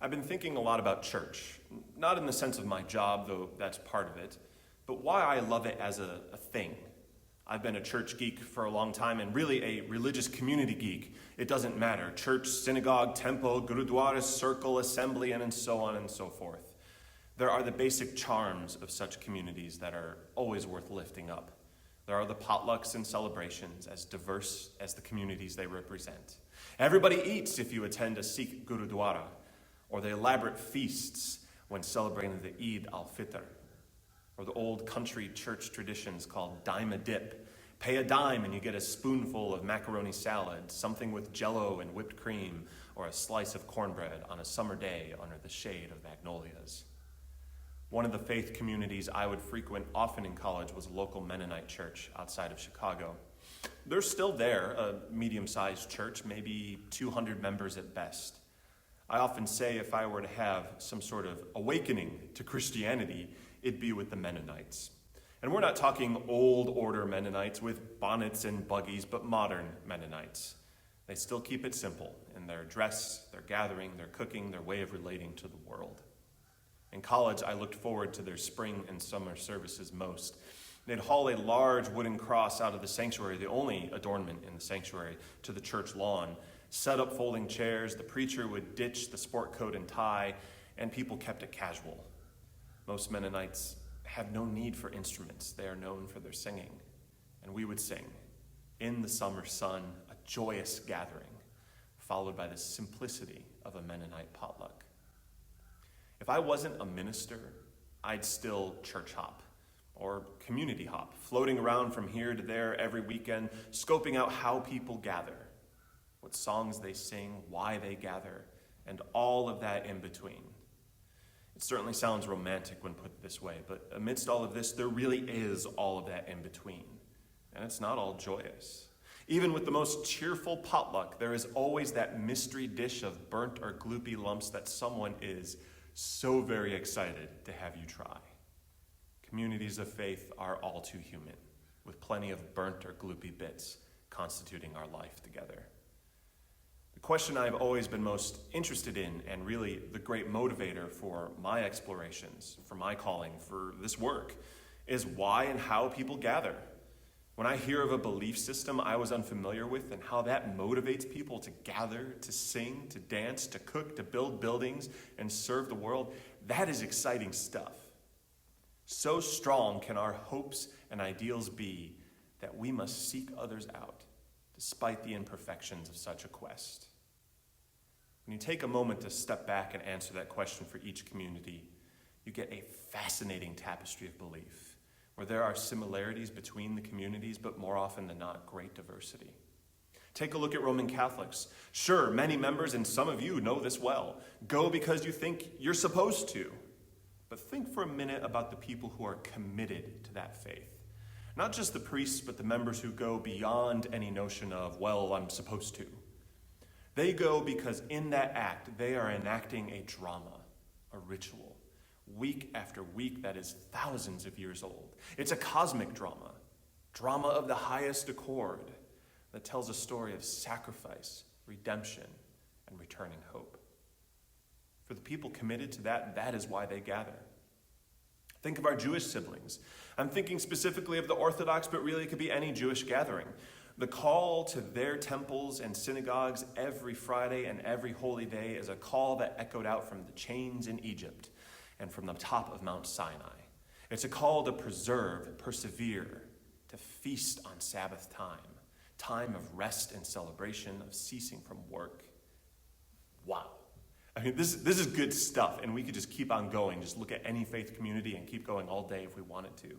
I've been thinking a lot about church, not in the sense of my job, though that's part of it, but why I love it as a thing. I've been a church geek for a long time and really a religious community geek. It doesn't matter. Church, synagogue, temple, gurudwara, circle, assembly, and so on and so forth. There are the basic charms of such communities that are always worth lifting up. There are the potlucks and celebrations as diverse as the communities they represent. Everybody eats if you attend a Sikh gurudwara, or the elaborate feasts when celebrating the Eid al-Fitr, or the old country church traditions called dime a dip. Pay a dime and you get a spoonful of macaroni salad, something with jello and whipped cream, or a slice of cornbread on a summer day under the shade of magnolias. One of the faith communities I would frequent often in college was a local Mennonite church outside of Chicago. They're still there, a medium-sized church, maybe 200 members at best. I often say if I were to have some sort of awakening to Christianity, it'd be with the Mennonites. And we're not talking old order Mennonites with bonnets and buggies, but modern Mennonites. They still keep it simple in their dress, their gathering, their cooking, their way of relating to the world. In college, I looked forward to their spring and summer services most. They'd haul a large wooden cross out of the sanctuary, the only adornment in the sanctuary, to the church lawn, set up folding chairs, the preacher would ditch the sport coat and tie, and people kept it casual. Most Mennonites have no need for instruments. They are known for their singing. And we would sing, in the summer sun, a joyous gathering, followed by the simplicity of a Mennonite potluck. If I wasn't a minister, I'd still church hop or community hop, floating around from here to there every weekend, scoping out how people gather, what songs they sing, why they gather, and all of that in between. It certainly sounds romantic when put this way, but amidst all of this, there really is all of that in between, and it's not all joyous. Even with the most cheerful potluck, there is always that mystery dish of burnt or gloopy lumps that someone is so very excited to have you try. Communities of faith are all too human, with plenty of burnt or gloopy bits constituting our life together. The question I've always been most interested in, and really the great motivator for my explorations, for my calling, for this work, is why and how people gather. When I hear of a belief system I was unfamiliar with and how that motivates people to gather, to sing, to dance, to cook, to build buildings, and serve the world, that is exciting stuff. So strong can our hopes and ideals be that we must seek others out, despite the imperfections of such a quest. When you take a moment to step back and answer that question for each community, you get a fascinating tapestry of belief, where there are similarities between the communities, but more often than not, great diversity. Take a look at Roman Catholics. Sure, many members, and some of you know this well, go because you think you're supposed to. But think for a minute about the people who are committed to that faith. Not just the priests, but the members who go beyond any notion of, well, I'm supposed to. They go because in that act, they are enacting a drama, a ritual, week after week that is thousands of years old. It's a cosmic drama of the highest accord that tells a story of sacrifice, redemption, and returning hope. For the people committed to that, that is why they gather. Think of our Jewish siblings. I'm thinking specifically of the Orthodox, but really it could be any Jewish gathering. The call to their temples and synagogues every Friday and every holy day is a call that echoed out from the chains in Egypt and from the top of Mount Sinai. It's a call to preserve, persevere, to feast on Sabbath time of rest and celebration, of ceasing from work. Wow. I mean, this is good stuff, and we could just keep on going. Just look at any faith community and keep going all day if we wanted to.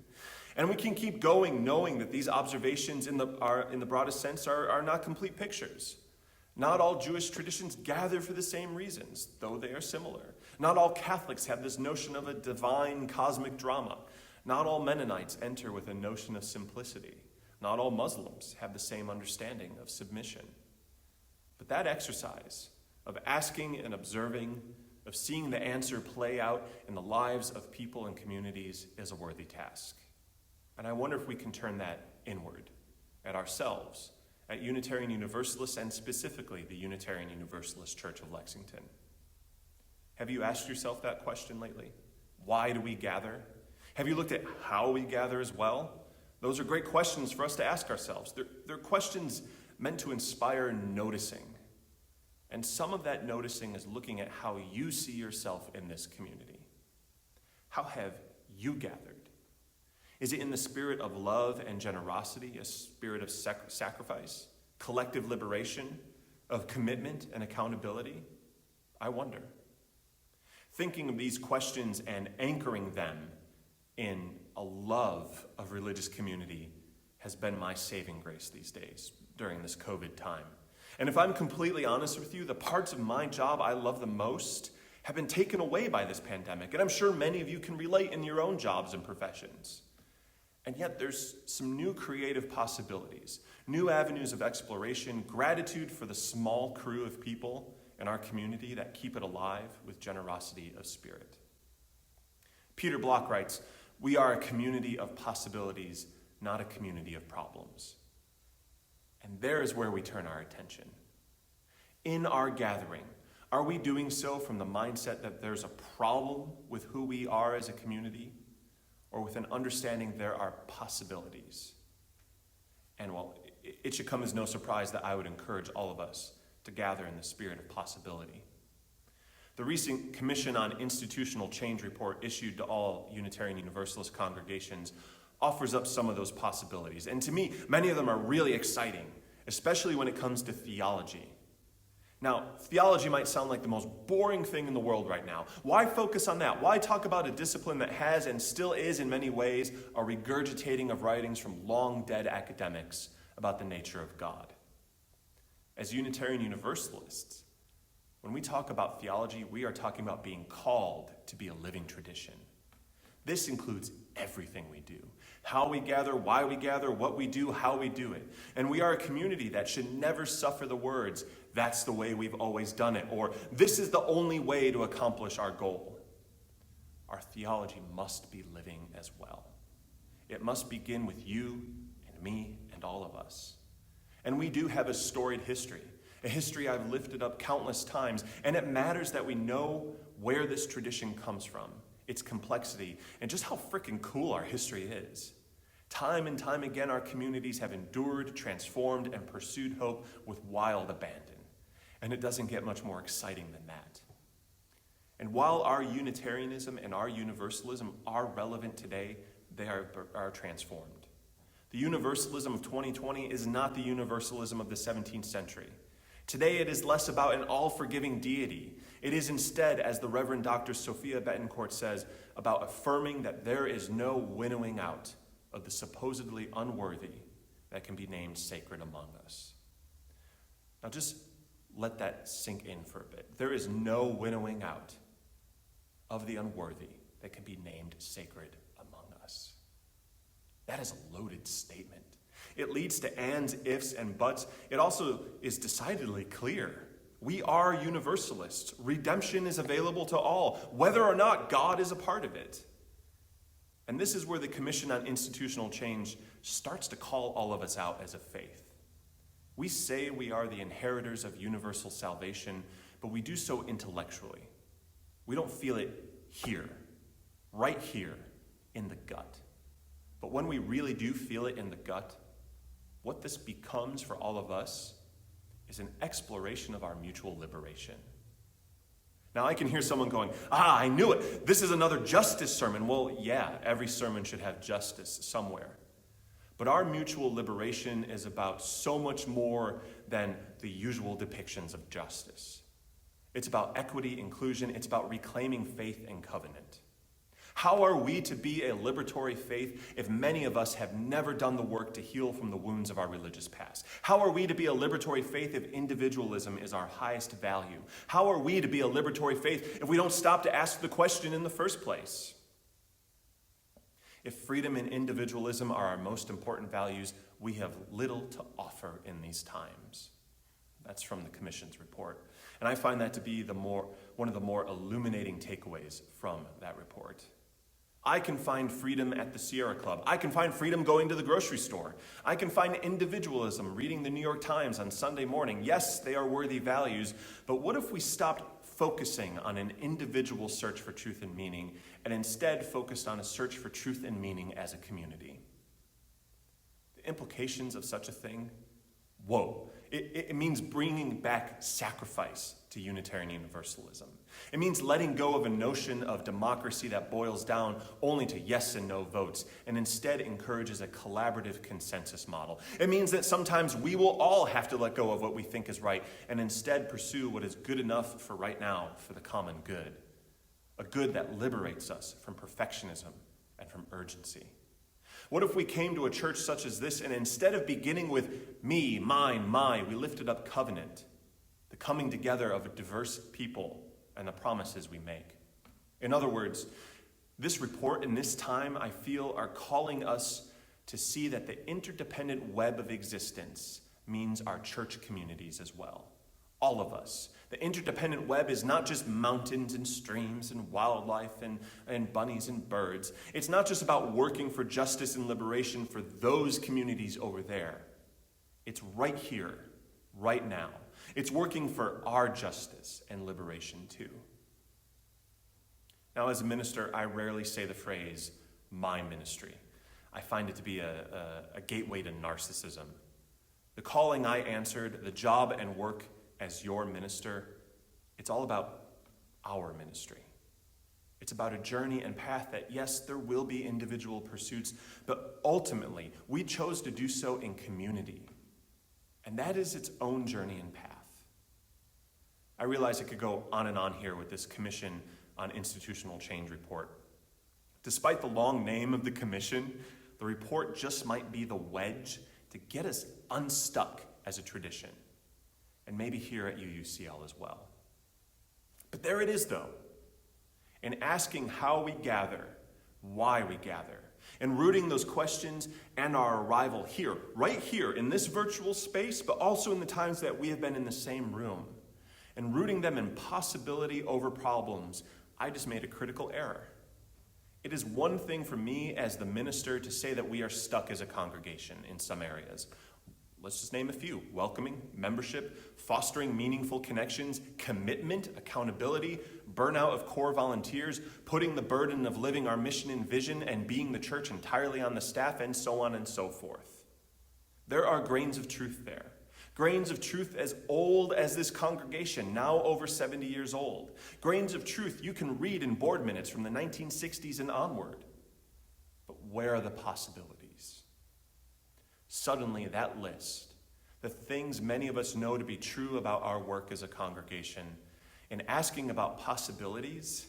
And we can keep going knowing that these observations in the broadest sense are not complete pictures. Not all Jewish traditions gather for the same reasons, though they are similar. Not all Catholics have this notion of a divine cosmic drama. Not all Mennonites enter with a notion of simplicity. Not all Muslims have the same understanding of submission. But that exercise of asking and observing, of seeing the answer play out in the lives of people and communities is a worthy task. And I wonder if we can turn that inward, at ourselves, at Unitarian Universalists, and specifically the Unitarian Universalist Church of Lexington. Have you asked yourself that question lately? Why do we gather? Have you looked at how we gather as well? Those are great questions for us to ask ourselves. They're questions meant to inspire noticing. And some of that noticing is looking at how you see yourself in this community. How have you gathered? Is it in the spirit of love and generosity, a spirit of sacrifice, collective liberation, of commitment and accountability? I wonder. Thinking of these questions and anchoring them in a love of religious community has been my saving grace these days during this COVID time. And if I'm completely honest with you, the parts of my job I love the most have been taken away by this pandemic. And I'm sure many of you can relate in your own jobs and professions. And yet there's some new creative possibilities, new avenues of exploration, gratitude for the small crew of people in our community that keep it alive with generosity of spirit. Peter Block writes, "We are a community of possibilities, not a community of problems." And there is where we turn our attention. In our gathering, are we doing so from the mindset that there's a problem with who we are as a community, or with an understanding there are possibilities? And well, it should come as no surprise that I would encourage all of us to gather in the spirit of possibility. The recent Commission on Institutional Change report issued to all Unitarian Universalist congregations offers up some of those possibilities. And to me, many of them are really exciting, especially when it comes to theology. Now, theology might sound like the most boring thing in the world right now. Why focus on that? Why talk about a discipline that has and still is in many ways a regurgitating of writings from long dead academics about the nature of God? As Unitarian Universalists, when we talk about theology, we are talking about being called to be a living tradition. This includes everything we do. How we gather, why we gather, what we do, how we do it. And we are a community that should never suffer the words, "That's the way we've always done it," or "This is the only way to accomplish our goal." Our theology must be living as well. It must begin with you and me and all of us. And we do have a storied history, a history I've lifted up countless times, and it matters that we know where this tradition comes from, its complexity, and just how freaking cool our history is. Time and time again, our communities have endured, transformed, and pursued hope with wild abandon. And it doesn't get much more exciting than that. And while our Unitarianism and our Universalism are relevant today, they are transformed. The Universalism of 2020 is not the Universalism of the 17th century. Today it is less about an all-forgiving deity. It is instead, as the Reverend Dr. Sophia Betancourt says, about affirming that there is no winnowing out of the supposedly unworthy that can be named sacred among us. Now just let that sink in for a bit. There is no winnowing out of the unworthy that can be named sacred among us. That is a loaded statement. It leads to ands, ifs, and buts. It also is decidedly clear. We are Universalists. Redemption is available to all, whether or not God is a part of it. And this is where the Commission on Institutional Change starts to call all of us out as a faith. We say we are the inheritors of universal salvation, but we do so intellectually. We don't feel it here, right here, in the gut. But when we really do feel it in the gut, what this becomes for all of us is an exploration of our mutual liberation. Now, I can hear someone going, I knew it. This is another justice sermon. Well, yeah, every sermon should have justice somewhere. But our mutual liberation is about so much more than the usual depictions of justice. It's about equity, inclusion. It's about reclaiming faith and covenant. How are we to be a liberatory faith if many of us have never done the work to heal from the wounds of our religious past? How are we to be a liberatory faith if individualism is our highest value? How are we to be a liberatory faith if we don't stop to ask the question in the first place? If freedom and individualism are our most important values, we have little to offer in these times. That's from the Commission's report. And I find that to be one of the more illuminating takeaways from that report. I can find freedom at the Sierra Club. I can find freedom going to the grocery store. I can find individualism reading the New York Times on Sunday morning. Yes, they are worthy values, but what if we stopped focusing on an individual search for truth and meaning, and instead focused on a search for truth and meaning as a community. The implications of such a thing, whoa. It means bringing back sacrifice to Unitarian Universalism. It means letting go of a notion of democracy that boils down only to yes and no votes and instead encourages a collaborative consensus model. It means that sometimes we will all have to let go of what we think is right and instead pursue what is good enough for right now for the common good. A good that liberates us from perfectionism and from urgency. What if we came to a church such as this and instead of beginning with me, mine, my, we lifted up covenant, the coming together of a diverse people and the promises we make? In other words, this report and this time, I feel, are calling us to see that the interdependent web of existence means our church communities as well. All of us. The interdependent web is not just mountains and streams and wildlife and bunnies and birds. It's not just about working for justice and liberation for those communities over there. It's right here, right now. It's working for our justice and liberation too. Now, as a minister, I rarely say the phrase, my ministry. I find it to be a gateway to narcissism. The calling I answered, the job and work as your minister, it's all about our ministry. It's about a journey and path that, yes, there will be individual pursuits, but ultimately, we chose to do so in community. And that is its own journey and path. I realize I could go on and on here with this Commission on Institutional Change report. Despite the long name of the commission, the report just might be the wedge to get us unstuck as a tradition. And maybe here at UUCL as well. But there it is, though. In asking how we gather, why we gather, and rooting those questions and our arrival here, right here in this virtual space, but also in the times that we have been in the same room, and rooting them in possibility over problems, I just made a critical error. It is one thing for me as the minister to say that we are stuck as a congregation in some areas. Let's just name a few: welcoming, membership, fostering meaningful connections, commitment, accountability, burnout of core volunteers, putting the burden of living our mission and vision and being the church entirely on the staff, and so on and so forth. There are grains of truth there. Grains of truth as old as this congregation, now over 70 years old. Grains of truth you can read in board minutes from the 1960s and onward. But where are the possibilities? Suddenly, that list, the things many of us know to be true about our work as a congregation, and asking about possibilities,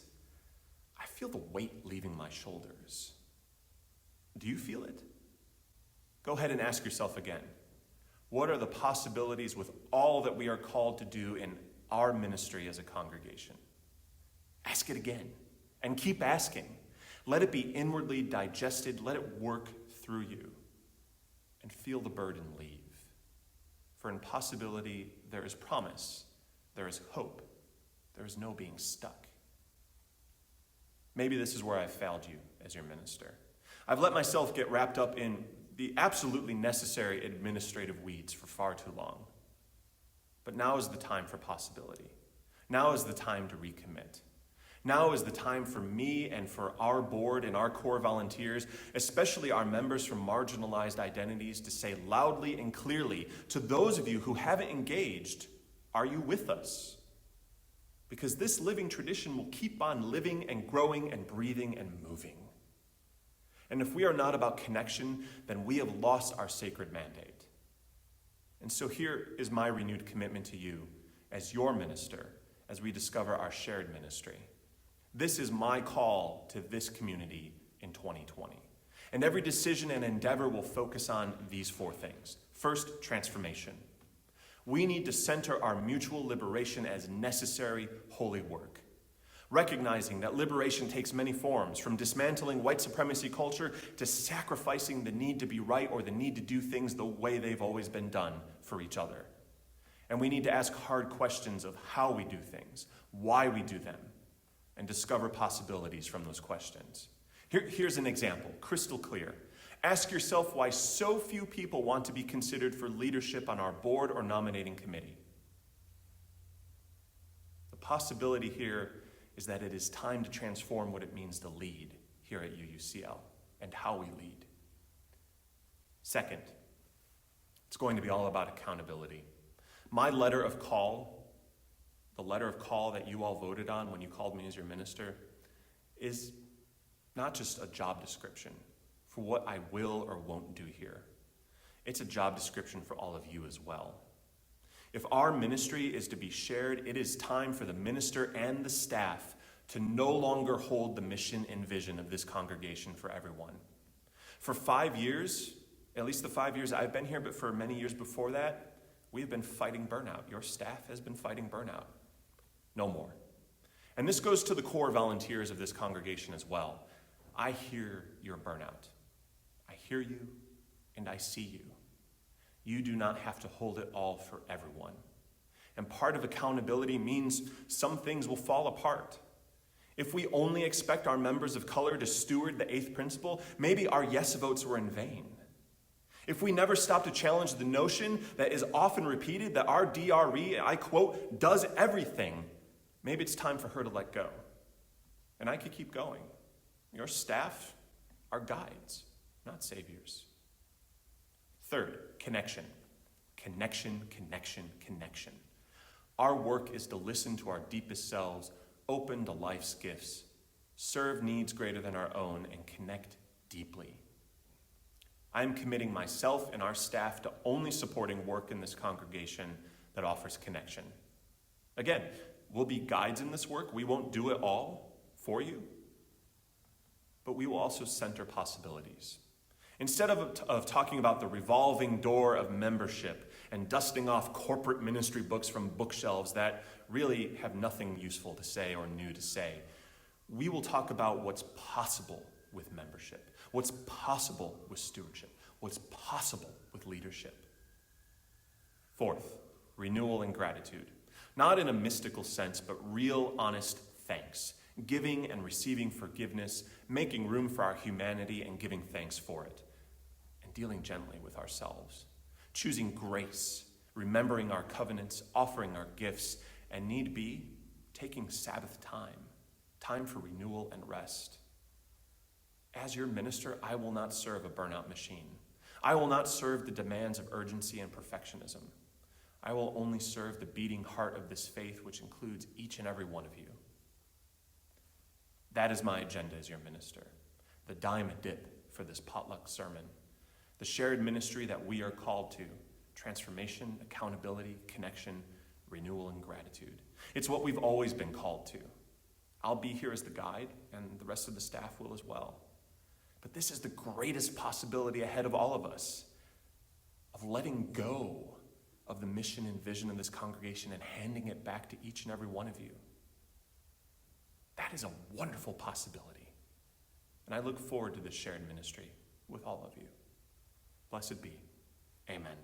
I feel the weight leaving my shoulders. Do you feel it? Go ahead and ask yourself again. What are the possibilities with all that we are called to do in our ministry as a congregation? Ask it again, and keep asking. Let it be inwardly digested. Let it work through you. And feel the burden leave. For in possibility, there is promise, there is hope, there is no being stuck. Maybe this is where I've failed you as your minister. I've let myself get wrapped up in the absolutely necessary administrative weeds for far too long. But now is the time for possibility. Now is the time to recommit. Now is the time for me and for our board and our core volunteers, especially our members from marginalized identities, to say loudly and clearly to those of you who haven't engaged, are you with us? Because this living tradition will keep on living and growing and breathing and moving. And if we are not about connection, then we have lost our sacred mandate. And so here is my renewed commitment to you as your minister as we discover our shared ministry. This is my call to this community in 2020. And every decision and endeavor will focus on these four things. First, transformation. We need to center our mutual liberation as necessary holy work. Recognizing that liberation takes many forms, from dismantling white supremacy culture to sacrificing the need to be right or the need to do things the way they've always been done for each other. And we need to ask hard questions of how we do things, why we do them, and discover possibilities from those questions. Here's an example, crystal clear. Ask yourself why so few people want to be considered for leadership on our board or nominating committee. The possibility here is that it is time to transform what it means to lead here at UUCL and how we lead. Second, it's going to be all about accountability. My letter of call, the letter of call that you all voted on when you called me as your minister, is not just a job description for what I will or won't do here. It's a job description for all of you as well. If our ministry is to be shared, it is time for the minister and the staff to no longer hold the mission and vision of this congregation for everyone. For 5 years, at least the 5 years I've been here, but for many years before that, we've been fighting burnout. Your staff has been fighting burnout. No more. And this goes to the core volunteers of this congregation as well. I hear your burnout. I hear you and I see you. You do not have to hold it all for everyone. And part of accountability means some things will fall apart. If we only expect our members of color to steward the eighth principle, maybe our yes votes were in vain. If we never stop to challenge the notion that is often repeated that our DRE, I quote, does everything, maybe it's time for her to let go. And I could keep going. Your staff are guides, not saviors. Third, connection. Connection, connection, connection. Our work is to listen to our deepest selves, open to life's gifts, serve needs greater than our own, and connect deeply. I am committing myself and our staff to only supporting work in this congregation that offers connection. Again, we'll be guides in this work. We won't do it all for you, but we will also center possibilities. Instead of talking about the revolving door of membership and dusting off corporate ministry books from bookshelves that really have nothing useful to say or new to say, we will talk about what's possible with membership, what's possible with stewardship, what's possible with leadership. Fourth, renewal and gratitude. Not in a mystical sense, but real, honest thanks. Giving and receiving forgiveness, making room for our humanity and giving thanks for it. And dealing gently with ourselves. Choosing grace, remembering our covenants, offering our gifts, and need be, taking Sabbath time for renewal and rest. As your minister, I will not serve a burnout machine. I will not serve the demands of urgency and perfectionism. I will only serve the beating heart of this faith, which includes each and every one of you. That is my agenda as your minister, the dime a dip for this potluck sermon, the shared ministry that we are called to, transformation, accountability, connection, renewal, and gratitude. It's what we've always been called to. I'll be here as the guide, and the rest of the staff will as well. But this is the greatest possibility ahead of all of us, of letting go of the mission and vision of this congregation and handing it back to each and every one of you. That is a wonderful possibility. And I look forward to this shared ministry with all of you. Blessed be. Amen.